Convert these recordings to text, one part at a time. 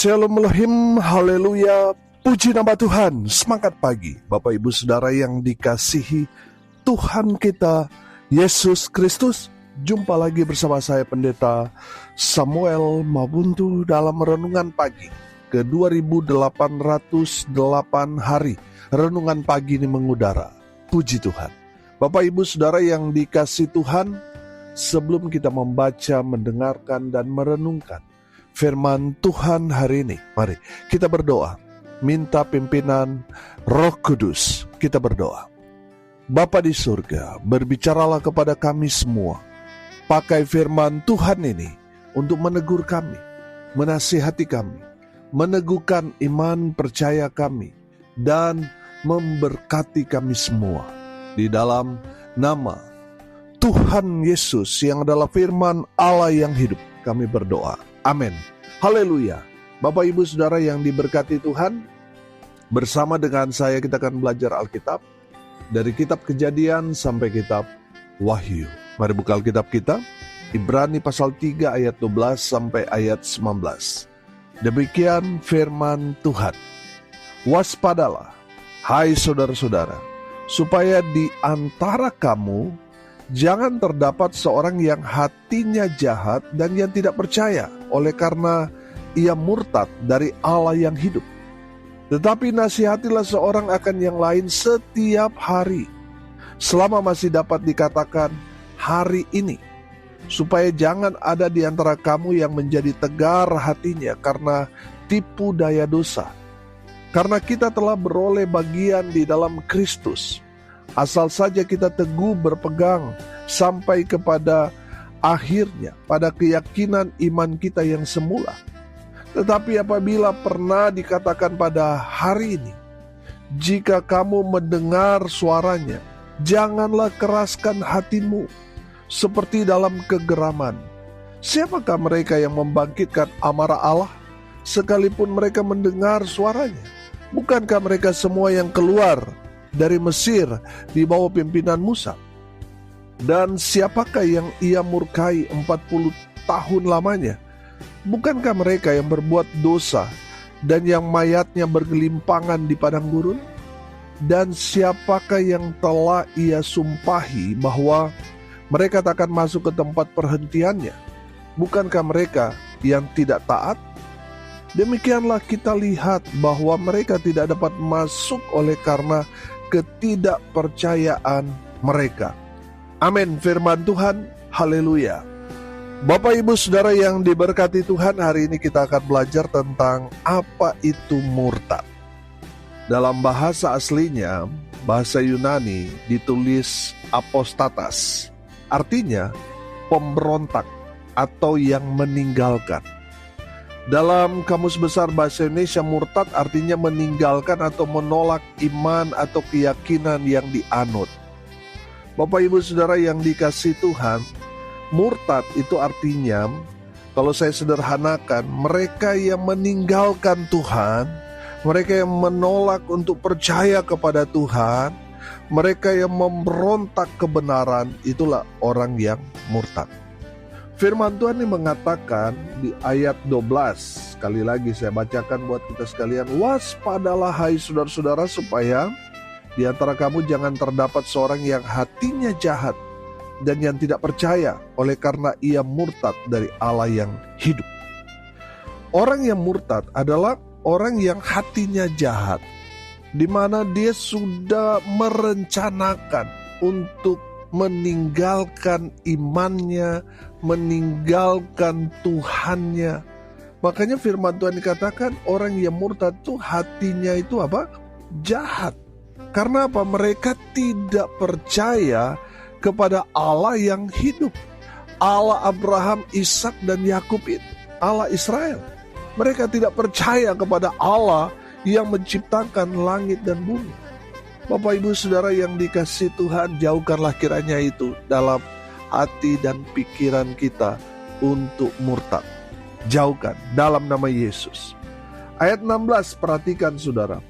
Shalom Elohim, haleluya, puji nama Tuhan. Semangat pagi Bapak Ibu Saudara yang dikasihi Tuhan kita Yesus Kristus. Jumpa lagi bersama saya Pendeta Samuel Mabuntu dalam renungan pagi ke 2808 hari. Renungan pagi ini mengudara. Puji Tuhan. Bapak Ibu Saudara yang dikasihi Tuhan, sebelum kita membaca, mendengarkan, dan merenungkan firman Tuhan hari ini, mari kita berdoa, minta pimpinan Roh Kudus. Kita berdoa. Bapa di surga, berbicaralah kepada kami semua. Pakai firman Tuhan ini untuk menegur kami, menasihati kami, meneguhkan iman percaya kami, dan memberkati kami semua. Di dalam nama Tuhan Yesus yang adalah firman Allah yang hidup, kami berdoa. Amin. Haleluya. Bapak Ibu Saudara yang diberkati Tuhan, bersama dengan saya kita akan belajar Alkitab dari kitab Kejadian sampai kitab Wahyu. Mari buka Alkitab kita, Ibrani pasal 3 ayat 12 sampai ayat 19. Demikian firman Tuhan. Waspadalah, hai saudara-saudara, supaya di antara kamu jangan terdapat seorang yang hatinya jahat dan yang tidak percaya oleh karena ia murtad dari Allah yang hidup. Tetapi nasihatilah seorang akan yang lain setiap hari, selama masih dapat dikatakan hari ini, supaya jangan ada di antara kamu yang menjadi tegar hatinya karena tipu daya dosa. Karena kita telah beroleh bagian di dalam Kristus, asal saja kita teguh berpegang sampai kepada akhirnya, pada keyakinan iman kita yang semula. Tetapi apabila pernah dikatakan pada hari ini, jika kamu mendengar suaranya, janganlah keraskan hatimu seperti dalam kegeraman. Siapakah mereka yang membangkitkan amarah Allah, sekalipun mereka mendengar suaranya? Bukankah mereka semua yang keluar dari Mesir di bawah pimpinan Musa? Dan siapakah yang ia murkai 40 tahun lamanya? Bukankah mereka yang berbuat dosa dan yang mayatnya bergelimpangan di padang gurun? Dan siapakah yang telah ia sumpahi bahwa mereka takkan masuk ke tempat perhentiannya? Bukankah mereka yang tidak taat? Demikianlah kita lihat bahwa mereka tidak dapat masuk oleh karena ketidakpercayaan mereka. Amin. Firman Tuhan. Haleluya. Bapak Ibu Saudara yang diberkati Tuhan, hari ini kita akan belajar tentang apa itu murtad. Dalam bahasa aslinya, bahasa Yunani ditulis apostatas. Artinya pemberontak atau yang meninggalkan. Dalam Kamus Besar Bahasa Indonesia, murtad artinya meninggalkan atau menolak iman atau keyakinan yang dianut. Bapak Ibu Saudara yang dikasihi Tuhan, murtad itu artinya, kalau saya sederhanakan, mereka yang meninggalkan Tuhan, mereka yang menolak untuk percaya kepada Tuhan, mereka yang memberontak kebenaran, itulah orang yang murtad. Firman Tuhan ini mengatakan di ayat 12, sekali lagi saya bacakan buat kita sekalian. Waspadalah hai saudara-saudara, supaya di antara kamu jangan terdapat seorang yang hatinya jahat dan yang tidak percaya oleh karena ia murtad dari Allah yang hidup. Orang yang murtad adalah orang yang hatinya jahat, di mana dia sudah merencanakan untuk meninggalkan imannya, meninggalkan Tuhannya. Makanya firman Tuhan dikatakan orang yang murtad itu hatinya itu apa? Jahat. Karena apa? Mereka tidak percaya kepada Allah yang hidup. Allah Abraham, Ishak dan Yakub itu Allah Israel. Mereka tidak percaya kepada Allah yang menciptakan langit dan bumi. Bapak Ibu Saudara yang dikasihi Tuhan, jauhkanlah kiranya itu dalam hati dan pikiran kita untuk murtad. Jauhkan dalam nama Yesus. Ayat 16, perhatikan saudara.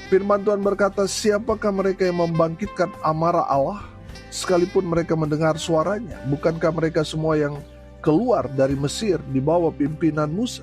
Firman Tuhan berkata, siapakah mereka yang membangkitkan amarah Allah, sekalipun mereka mendengar suaranya? Bukankah mereka semua yang keluar dari Mesir di bawah pimpinan Musa?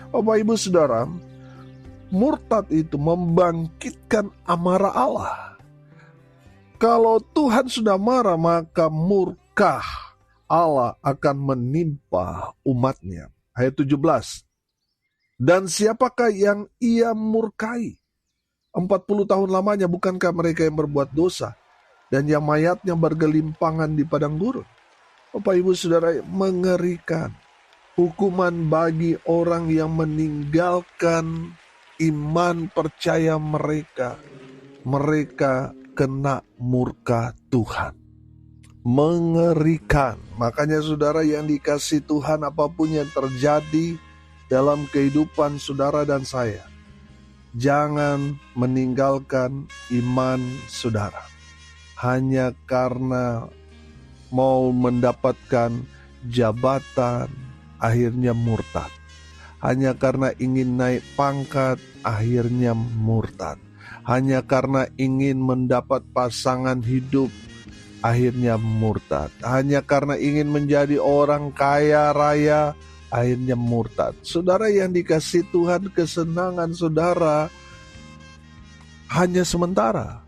Bapak Ibu Saudara, murtad itu membangkitkan amarah Allah. Kalau Tuhan sudah marah, maka murka Allah akan menimpa umatnya. Ayat 17. Dan siapakah yang ia murkai? 40 tahun lamanya, bukankah mereka yang berbuat dosa dan yang mayatnya bergelimpangan di padang gurun? Bapak Ibu Saudara, mengerikan hukuman bagi orang yang meninggalkan iman percaya mereka. Mereka kena murka Tuhan. Mengerikan. Makanya saudara yang dikasihi Tuhan, apapun yang terjadi dalam kehidupan saudara dan saya, jangan meninggalkan iman saudara hanya karena mau mendapatkan jabatan, akhirnya murtad. Hanya karena ingin naik pangkat, akhirnya murtad. Hanya karena ingin mendapat pasangan hidup, akhirnya murtad. Hanya karena ingin menjadi orang kaya raya, akhirnya murtad. Saudara yang dikasihi Tuhan, kesenangan saudara hanya sementara.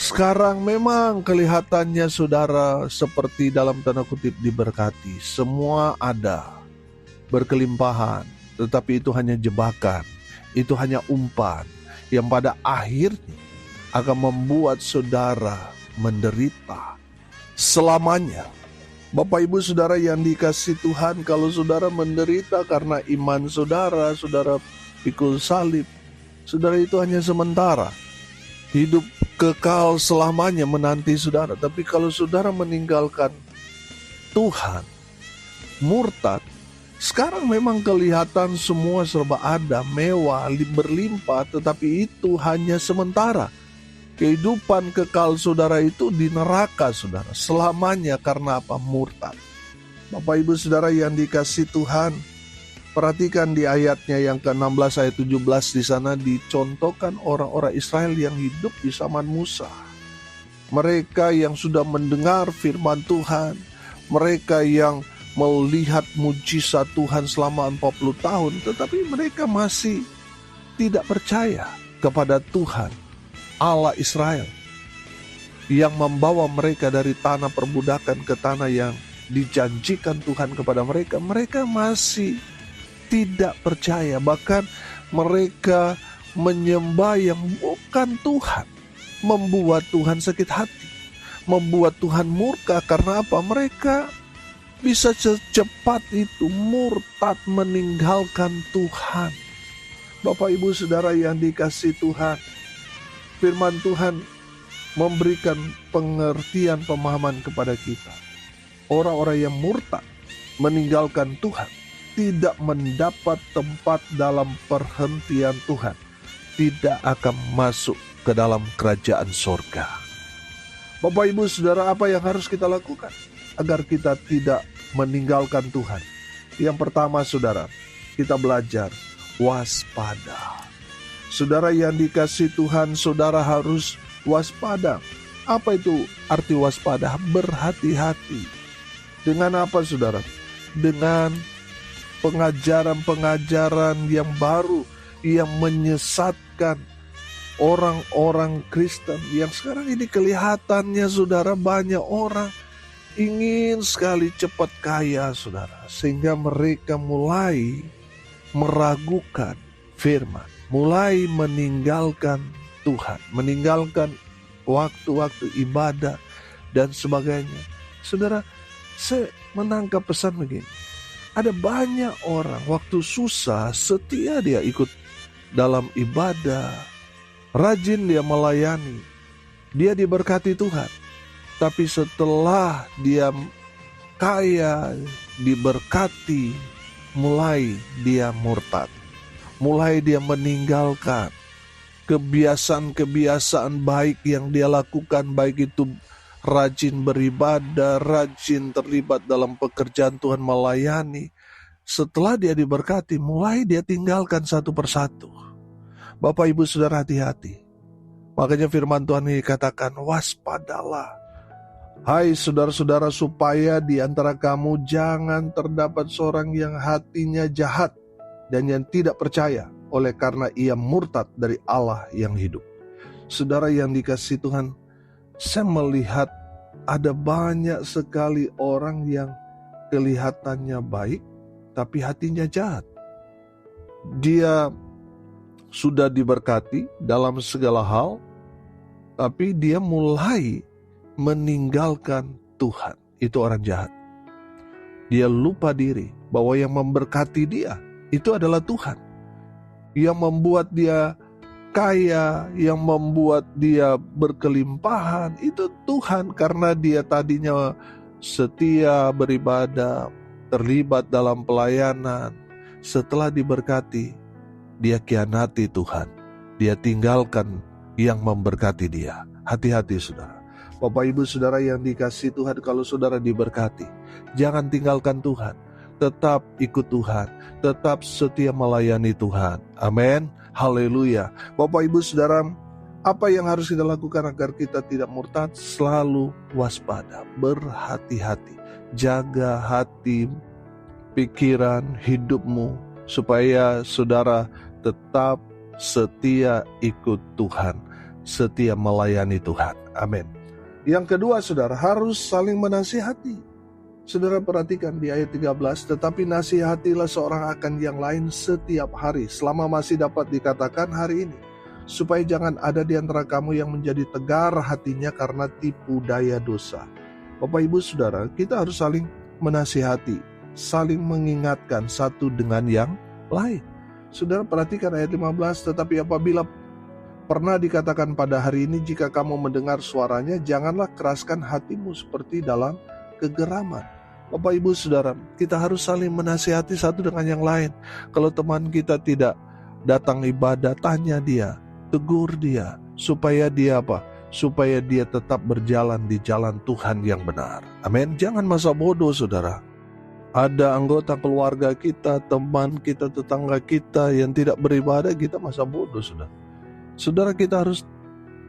Sekarang memang kelihatannya saudara seperti dalam tanda kutip diberkati. Semua ada, berkelimpahan. Tetapi itu hanya jebakan. Itu hanya umpan yang pada akhirnya akan membuat saudara menderita selamanya. Bapak Ibu Saudara yang dikasihi Tuhan, kalau saudara menderita karena iman saudara, saudara pikul salib, saudara itu hanya sementara. Hidup kekal selamanya menanti saudara. Tapi kalau saudara meninggalkan Tuhan, murtad, sekarang memang kelihatan semua serba ada, mewah, berlimpah, tetapi itu hanya sementara. Kehidupan kekal saudara itu di neraka saudara selamanya. Karena apa? Murtad. Bapak Ibu Saudara yang dikasihi Tuhan, perhatikan di ayatnya yang ke-16 ayat 17, di sana dicontohkan orang-orang Israel yang hidup di zaman Musa. Mereka yang sudah mendengar firman Tuhan, mereka yang melihat mujizat Tuhan selama 40 tahun, tetapi mereka masih tidak percaya kepada Tuhan Allah Israel yang membawa mereka dari tanah perbudakan ke tanah yang dijanjikan Tuhan kepada mereka. Mereka masih tidak percaya, bahkan mereka menyembah yang bukan Tuhan, membuat Tuhan sakit hati, membuat Tuhan murka. Karena apa? Mereka bisa secepat itu murtad, meninggalkan Tuhan. Bapak Ibu Saudara yang dikasihi Tuhan, firman Tuhan memberikan pengertian, pemahaman kepada kita. Orang-orang yang murtad, meninggalkan Tuhan, tidak mendapat tempat dalam perhentian Tuhan, tidak akan masuk ke dalam kerajaan sorga. Bapak Ibu Saudara, apa yang harus kita lakukan agar kita tidak meninggalkan Tuhan? Yang pertama saudara, kita belajar waspada. Saudara yang dikasihi Tuhan, saudara harus waspada. Apa itu arti waspada? Berhati-hati. Dengan apa saudara? Dengan pengajaran-pengajaran yang baru yang menyesatkan orang-orang Kristen. Yang sekarang ini kelihatannya saudara, banyak orang ingin sekali cepat kaya saudara, sehingga mereka mulai meragukan firman, mulai meninggalkan Tuhan, meninggalkan waktu-waktu ibadah dan sebagainya. Saudara, saya menangkap pesan begini. Ada banyak orang waktu susah setia dia ikut dalam ibadah, rajin dia melayani, dia diberkati Tuhan. Tapi setelah dia kaya, diberkati, mulai dia murtad. Mulai dia meninggalkan kebiasaan-kebiasaan baik yang dia lakukan, baik itu rajin beribadah, rajin terlibat dalam pekerjaan Tuhan, melayani. Setelah dia diberkati, mulai dia tinggalkan satu persatu. Bapak Ibu Saudara, hati-hati. Makanya firman Tuhan ini katakan, waspadalah. Hai saudara-saudara, supaya di antara kamu jangan terdapat seorang yang hatinya jahat dan yang tidak percaya oleh karena ia murtad dari Allah yang hidup. Saudara yang dikasihi Tuhan, saya melihat ada banyak sekali orang yang kelihatannya baik, tapi hatinya jahat. Dia sudah diberkati dalam segala hal, tapi dia mulai meninggalkan Tuhan. Itu orang jahat. Dia lupa diri bahwa yang memberkati dia itu adalah Tuhan. Yang membuat dia kaya, yang membuat dia berkelimpahan, itu Tuhan. Karena dia tadinya setia beribadah, terlibat dalam pelayanan. Setelah diberkati, dia khianati Tuhan. Dia tinggalkan yang memberkati dia. Hati-hati saudara. Bapak Ibu Saudara yang dikasihi Tuhan, kalau saudara diberkati, jangan tinggalkan Tuhan. Tetap ikut Tuhan, tetap setia melayani Tuhan. Amin. Haleluya. Bapak Ibu Saudara, apa yang harus kita lakukan agar kita tidak murtad? Selalu waspada, berhati-hati. Jaga hati, pikiran, hidupmu, supaya saudara tetap setia ikut Tuhan, setia melayani Tuhan. Amin. Yang kedua, saudara harus saling menasihati. Saudara perhatikan di ayat 13, tetapi nasihatilah seorang akan yang lain setiap hari, selama masih dapat dikatakan hari ini, supaya jangan ada di antara kamu yang menjadi tegar hatinya karena tipu daya dosa. Bapak Ibu Saudara, kita harus saling menasihati, saling mengingatkan satu dengan yang lain. Saudara perhatikan ayat 15, tetapi apabila pernah dikatakan pada hari ini, jika kamu mendengar suaranya, janganlah keraskan hatimu seperti dalam kegeraman. Bapak Ibu Saudara, kita harus saling menasihati satu dengan yang lain. Kalau teman kita tidak datang ibadah, tanya dia, tegur dia, supaya dia apa? Supaya dia tetap berjalan di jalan Tuhan yang benar. Amin. Jangan masa bodoh saudara. Ada anggota keluarga kita, teman kita, tetangga kita yang tidak beribadah, kita masa bodoh saudara. Saudara, kita harus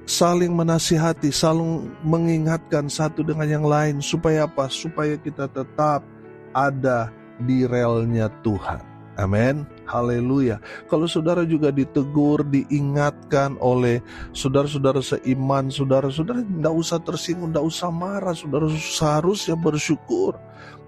saling menasihati, saling mengingatkan satu dengan yang lain. Supaya apa? Supaya kita tetap ada di relnya Tuhan. Amin. Haleluya. Kalau saudara juga ditegur, diingatkan oleh saudara-saudara seiman, saudara-saudara tidak usah tersinggung, tidak usah marah. Saudara seharusnya bersyukur.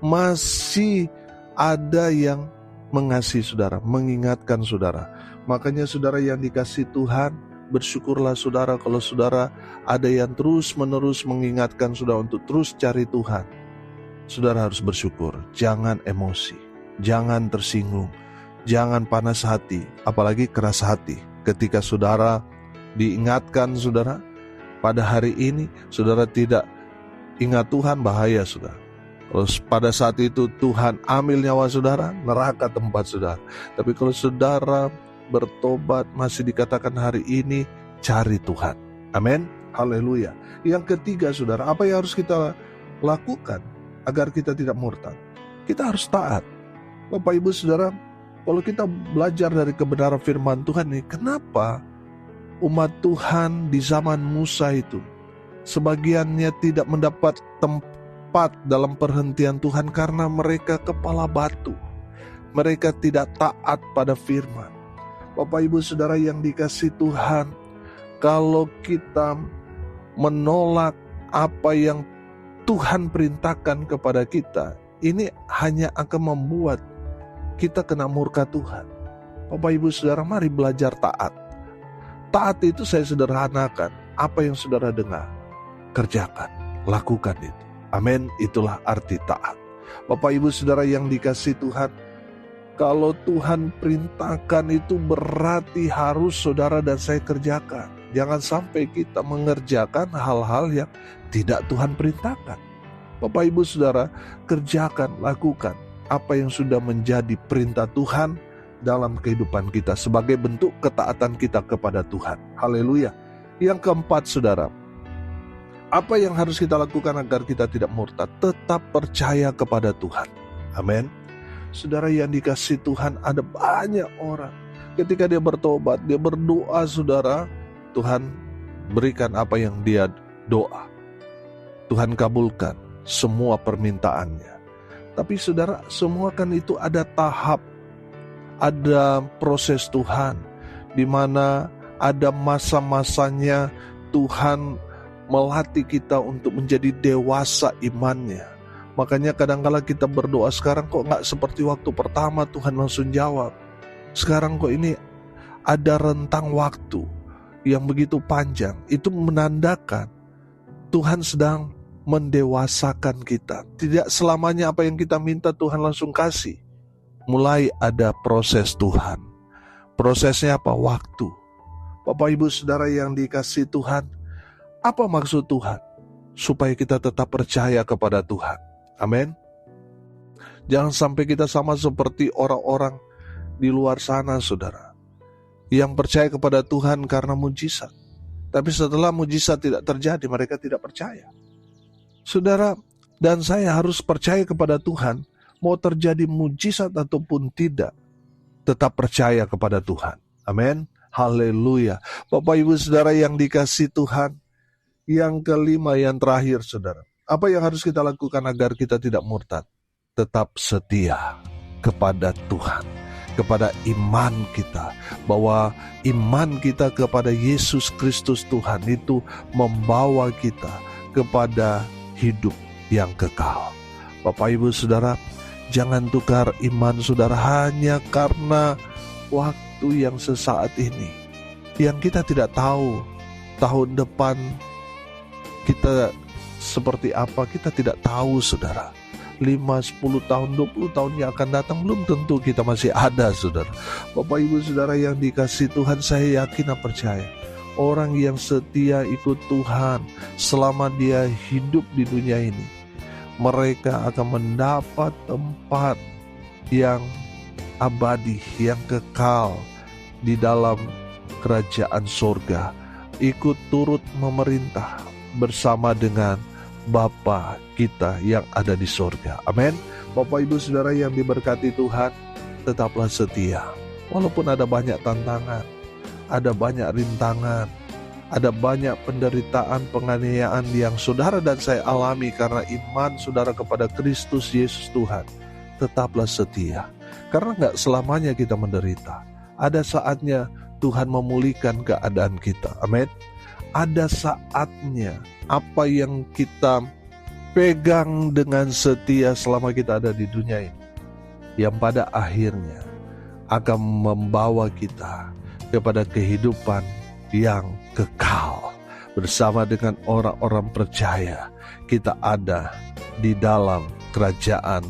Masih ada yang mengasihi saudara, mengingatkan saudara. Makanya saudara yang dikasihi Tuhan, bersyukurlah saudara kalau saudara ada yang terus-menerus mengingatkan saudara untuk terus cari Tuhan. Saudara harus bersyukur, jangan emosi, jangan tersinggung, jangan panas hati, apalagi keras hati. Ketika saudara diingatkan saudara, pada hari ini saudara tidak ingat Tuhan, bahaya saudara. Kalau pada saat itu Tuhan ambil nyawa saudara, neraka tempat saudara. Tapi kalau saudara bertobat, masih dikatakan hari ini cari Tuhan. Amin. Haleluya. Yang ketiga saudara, apa yang harus kita lakukan agar kita tidak murtad? Kita harus taat. Bapak Ibu Saudara, kalau kita belajar dari kebenaran firman Tuhan ini, kenapa umat Tuhan di zaman Musa itu sebagiannya tidak mendapat tempat dalam perhentian Tuhan? Karena mereka kepala batu. Mereka tidak taat pada firman. Bapak Ibu Saudara yang dikasihi Tuhan, kalau kita menolak apa yang Tuhan perintahkan kepada kita, ini hanya akan membuat kita kena murka Tuhan. Bapak Ibu Saudara, mari belajar taat. Taat itu saya sederhanakan. Apa yang saudara dengar, kerjakan, lakukan itu. Amin, itulah arti taat. Bapak Ibu Saudara yang dikasihi Tuhan, kalau Tuhan perintahkan itu berarti harus saudara dan saya kerjakan. Jangan sampai kita mengerjakan hal-hal yang tidak Tuhan perintahkan. Bapak Ibu Saudara, kerjakan, lakukan apa yang sudah menjadi perintah Tuhan dalam kehidupan kita sebagai bentuk ketaatan kita kepada Tuhan. Haleluya. Yang keempat saudara, apa yang harus kita lakukan agar kita tidak murtad? Tetap percaya kepada Tuhan. Amin. Saudara yang dikasihi Tuhan, ada banyak orang ketika dia bertobat, dia berdoa saudara, Tuhan berikan apa yang dia doa. Tuhan kabulkan semua permintaannya. Tapi saudara, semua kan itu ada tahap, ada proses Tuhan, di mana ada masa-masanya Tuhan melatih kita untuk menjadi dewasa imannya. Makanya kadang-kala kita berdoa sekarang kok gak seperti waktu pertama Tuhan langsung jawab. Sekarang kok ini ada rentang waktu yang begitu panjang. Itu menandakan Tuhan sedang mendewasakan kita. Tidak selamanya apa yang kita minta Tuhan langsung kasih. Mulai ada proses Tuhan. Prosesnya apa? Waktu. Bapak Ibu Saudara yang dikasihi Tuhan, apa maksud Tuhan? Supaya kita tetap percaya kepada Tuhan. Amin. Jangan sampai kita sama seperti orang-orang di luar sana, saudara, yang percaya kepada Tuhan karena mujizat. Tapi setelah mujizat tidak terjadi, mereka tidak percaya. Saudara dan saya harus percaya kepada Tuhan, mau terjadi mujizat ataupun tidak, tetap percaya kepada Tuhan. Amin. Haleluya. Bapak Ibu Saudara yang dikasihi Tuhan, yang kelima, yang terakhir, saudara, apa yang harus kita lakukan agar kita tidak murtad? Tetap setia kepada Tuhan, kepada iman kita, bahwa iman kita kepada Yesus Kristus Tuhan itu membawa kita kepada hidup yang kekal. Bapak Ibu Saudara, jangan tukar iman saudara hanya karena waktu yang sesaat ini, yang kita tidak tahu tahun depan kita seperti apa, kita tidak tahu, saudara. 5, 10 tahun, 20 tahun yang akan datang belum tentu kita masih ada, saudara. Bapak Ibu Saudara yang dikasihi Tuhan, saya yakin dan percaya, orang yang setia ikut Tuhan selama dia hidup di dunia ini, mereka akan mendapat tempat yang abadi, yang kekal di dalam kerajaan sorga, ikut turut memerintah bersama dengan Bapa kita yang ada di sorga. Amin. Bapak Ibu Saudara yang diberkati Tuhan, tetaplah setia. Walaupun ada banyak tantangan, ada banyak rintangan, ada banyak penderitaan, penganiayaan yang saudara dan saya alami karena iman saudara kepada Kristus Yesus Tuhan, tetaplah setia. Karena gak selamanya kita menderita. Ada saatnya Tuhan memulihkan keadaan kita. Amin. Ada saatnya apa yang kita pegang dengan setia selama kita ada di dunia ini, yang pada akhirnya akan membawa kita kepada kehidupan yang kekal. Bersama dengan orang-orang percaya, kita ada di dalam kerajaan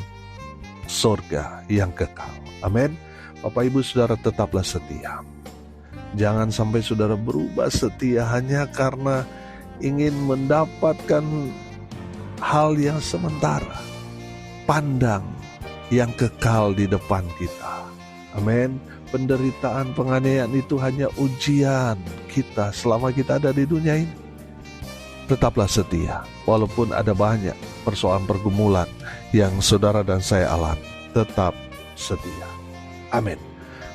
surga yang kekal. Amin. Bapak Ibu Saudara, tetaplah setia. Jangan sampai saudara berubah setia hanya karena ingin mendapatkan hal yang sementara. Pandang yang kekal di depan kita. Amin. Penderitaan, penganiayaan itu hanya ujian kita selama kita ada di dunia ini. Tetaplah setia, walaupun ada banyak persoalan pergumulan yang saudara dan saya alami. Tetap setia. Amin.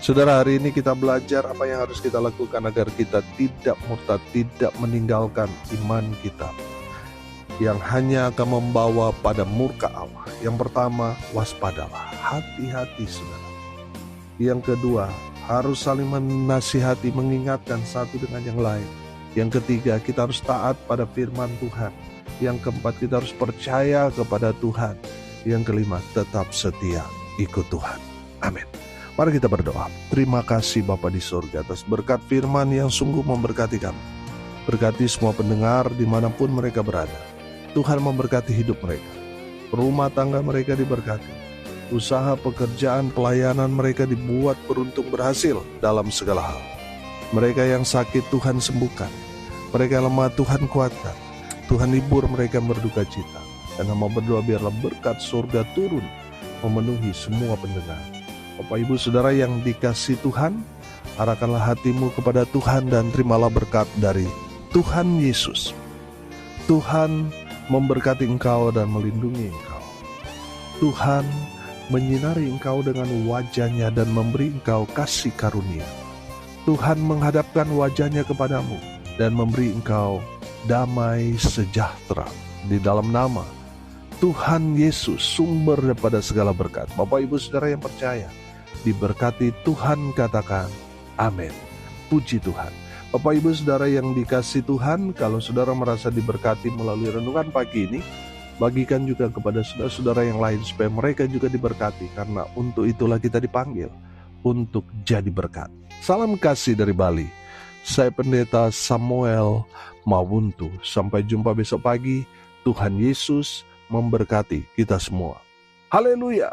Saudara, hari ini kita belajar apa yang harus kita lakukan agar kita tidak murtad, tidak meninggalkan iman kita yang hanya akan membawa pada murka Allah. Yang pertama, waspadalah, hati-hati saudara. Yang kedua, harus saling menasihati, mengingatkan satu dengan yang lain. Yang ketiga, kita harus taat pada firman Tuhan. Yang keempat, kita harus percaya kepada Tuhan. Yang kelima, tetap setia ikut Tuhan. Amin. Mari kita berdoa. Terima kasih Bapa di surga atas berkat firman yang sungguh memberkati kami. Berkati semua pendengar dimanapun mereka berada. Tuhan memberkati hidup mereka. Rumah tangga mereka diberkati. Usaha, pekerjaan, pelayanan mereka dibuat beruntung berhasil dalam segala hal. Mereka yang sakit Tuhan sembuhkan. Mereka yang lemah Tuhan kuatkan. Tuhan hibur mereka berduka cita. Dan hamba berdoa biarlah berkat surga turun memenuhi semua pendengar. Bapak Ibu Saudara yang dikasihi Tuhan, arahkanlah hatimu kepada Tuhan dan terimalah berkat dari Tuhan Yesus. Tuhan memberkati engkau dan melindungi engkau. Tuhan menyinari engkau dengan wajah-Nya dan memberi engkau kasih karunia. Tuhan menghadapkan wajah-Nya kepadamu dan memberi engkau damai sejahtera. Di dalam nama Tuhan Yesus, sumber daripada segala berkat. Bapak Ibu Saudara yang percaya, diberkati Tuhan, katakan amin. Puji Tuhan. Bapak Ibu Saudara yang dikasih Tuhan, kalau saudara merasa diberkati melalui renungan pagi ini, bagikan juga kepada saudara-saudara yang lain supaya mereka juga diberkati, karena untuk itulah kita dipanggil untuk jadi berkat. Salam kasih dari Bali. Saya Pendeta Samuel Mawuntu. Sampai jumpa besok pagi. Tuhan Yesus memberkati kita semua. Haleluya.